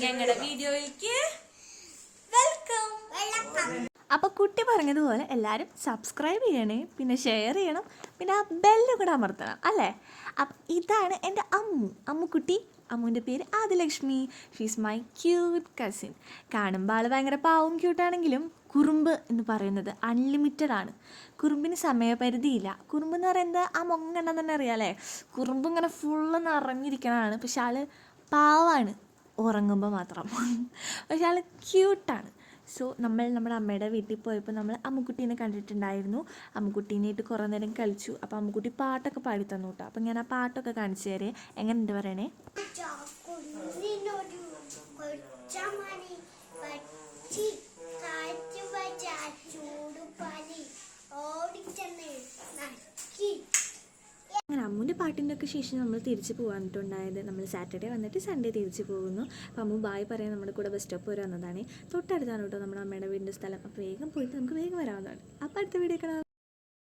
ഞങ്ങളുടെ വീഡിയോയിലേക്ക് വെൽക്കം. അപ്പോൾ കുട്ടി പറഞ്ഞതുപോലെ എല്ലാവരും സബ്സ്ക്രൈബ് ചെയ്യണേ, പിന്നെ ഷെയർ ചെയ്യണം, പിന്നെ ആ ബെല്ല് കൂടെ അമർത്തണം അല്ലേ. ഇതാണ് എൻ്റെ അമ്മുക്കുട്ടി. അമ്മുവിൻ്റെ പേര് Adilakshmi. She's my cute cousin. കാണുമ്പോൾ ആൾ ഭയങ്കര പാവം ക്യൂട്ടാണെങ്കിലും കുറുമ്പ് എന്ന് പറയുന്നത് അൺലിമിറ്റഡ് ആണ്. കുറുമ്പിന് സമയപരിധിയില്ല. കുറുമ്പ് എന്ന് പറയുന്നത് ആ മൊങ്ങെണ്ണം തന്നെ അറിയാമല്ലേ. കുറുമ്പ് ഇങ്ങനെ ഫുള്ള് നിറഞ്ഞിരിക്കണതാണ്. പക്ഷെ ആൾ പാവമാണ് ഉറങ്ങുമ്പോൾ മാത്രം. പക്ഷെ ആൾ ക്യൂട്ടാണ്. സോ നമ്മുടെ അമ്മയുടെ വീട്ടിൽ പോയപ്പോൾ നമ്മൾ അമ്മുക്കുട്ടീനെ കണ്ടിട്ടുണ്ടായിരുന്നു. അമ്മുക്കുട്ടീനായിട്ട് കുറേ നേരം കളിച്ചു. അപ്പോൾ അമ്മുക്കുട്ടി പാട്ടൊക്കെ പാടി തന്നു കേട്ടോ. അപ്പം ഞാൻ ആ പാട്ടൊക്കെ കാണിച്ചു തരേ. എങ്ങനെയുണ്ട് പറയണേ. അങ്ങനെ അമ്മുവിൻ്റെ പാട്ടിൻ്റെ ഒക്കെ ശേഷം നമ്മൾ തിരിച്ച് പോകാനിട്ടുണ്ടായത്. നമ്മൾ സാറ്റർഡേ വന്നിട്ട് സൺഡേ തിരിച്ച് പോകുന്നു. അപ്പോൾ അമ്മു ബായ് പറയാൻ നമ്മുടെ കൂടെ ബസ് സ്റ്റോപ്പ് വരെ വന്നതാണ്. തൊട്ടടുത്താണ് കേട്ടോ നമ്മുടെ അമ്മയുടെ വീടിൻ്റെ സ്ഥലം. അപ്പോൾ വേഗം പോയിട്ട് നമുക്ക് വേഗം വരാവുന്നതാണ്. അപ്പോൾ അടുത്ത വീഡിയോ കാണാം.